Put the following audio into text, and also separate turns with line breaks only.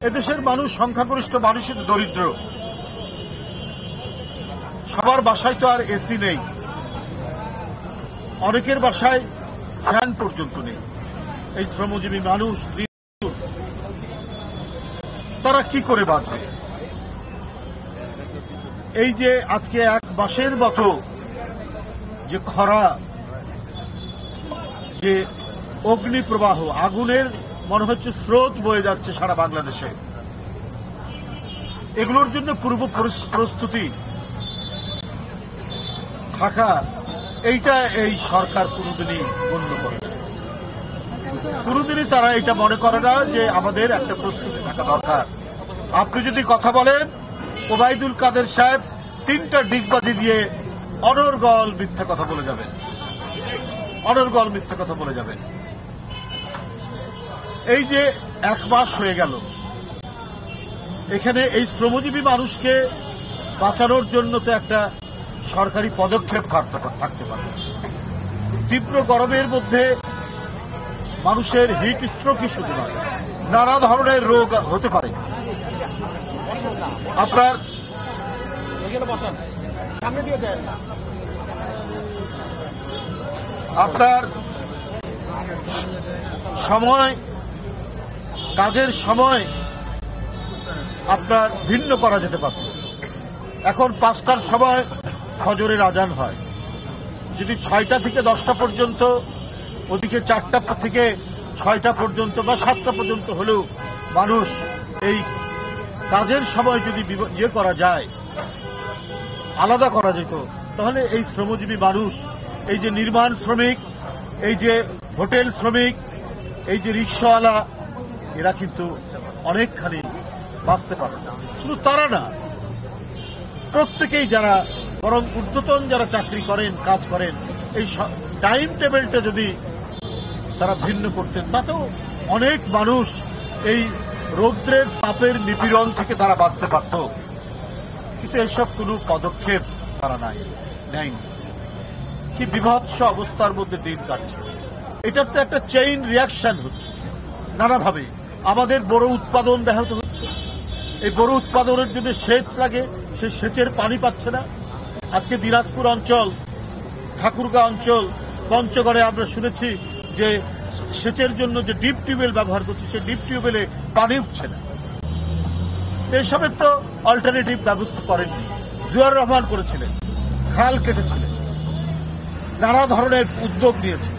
এদেশের মানুষ সংখ্যাগরিষ্ঠ মানুষের দরিদ্র, সবার বাসায় তো আর এসি নেই, অনেকের বাসায় ফ্যান পর্যন্ত নেই। এই শ্রমজীবী মানুষ তারা কি করে বাঁচবে? এই যে আজকে এক মাসের মতো যে খরা, যে অগ্নি প্রবাহ, আগুনের মনে হচ্ছে স্রোত বয়ে যাচ্ছে সারা বাংলাদেশে, এগুলোর জন্য পূর্ব প্রস্তুতি থাকা, এইটা এই সরকার কোনোদিনই গণ্য করে না। কোনোদিনই তারা এটা মনে করে না যে আমাদের একটা প্রস্তুতি থাকা দরকার। আপনি যদি কথা বলেন, ওবায়দুল কাদের সাহেব 3টা ডিগবাজি দিয়ে অনর্গল মিথ্যা কথা বলে যাবেন, অনর্গল মিথ্যা কথা বলে যাবেন। এই যে 1 মাস হয়ে গেল, এখানে এই শ্রমজীবী মানুষকে বাঁচানোর জন্য তো একটা সরকারি পদক্ষেপ থাকতে পারে। তীব্র গরমের মধ্যে মানুষের হিট স্ট্রোকই শুধু নয়, নানা ধরনের রোগ হতে পারে। আপনার সময়, কাজের সময় আপনার ভিন্ন করা যেতে পারত। এখন 5টার সময় ফজরের আজান হয়, যদি 6টা থেকে 10টা পর্যন্ত, ওদিকে 4টা থেকে 6টা পর্যন্ত বা 7টা পর্যন্ত হলেও মানুষ এই কাজের সময় যদি ইয়ে করা যায়, আলাদা করা যেত, তাহলে এই শ্রমজীবী মানুষ, এই যে নির্মাণ শ্রমিক, এই যে হোটেল শ্রমিক, এই যে রিক্সাওয়ালা, এরা কিন্তু অনেকখানি বাঁচতে পারে। শুধু তারা না, প্রত্যেকেই যারা বরং ঊর্ধ্বতন যারা চাকরি করেন, কাজ করেন, এই টাইম টেবিলটা যদি তারা ভিন্ন করতেন, তাতেও অনেক মানুষ এই রৌদ্রের তাপের নিপীড়ন থেকে তারা বাঁচতে পারত। কিন্তু এইসব কোনো পদক্ষেপ তারা নেয়নি। কি বিভৎস অবস্থার মধ্যে দিন কাটছে। এটার তো একটা চেইন রিয়াকশন হচ্ছে নানাভাবে। আমাদের বড় উৎপাদন ব্যাহত হচ্ছে, এই বড় উৎপাদনের জন্য সেচ লাগে, সে সেচের পানি পাচ্ছে না। আজকে দিনাজপুর অঞ্চল, ঠাকুরগাঁও অঞ্চল, পঞ্চগড়ে আমরা শুনেছি যে সেচের জন্য যে ডিপ টিউবওয়েল ব্যবহার করছে, সে ডিপ টিউবওয়েলে পানি উঠছে না। এসবের তো অল্টারনেটিভ ব্যবস্থা করেননি। জিয়াউর রহমান করেছিলেন, খাল কেটেছিলেন, নানা ধরনের উদ্যোগ নিয়েছে।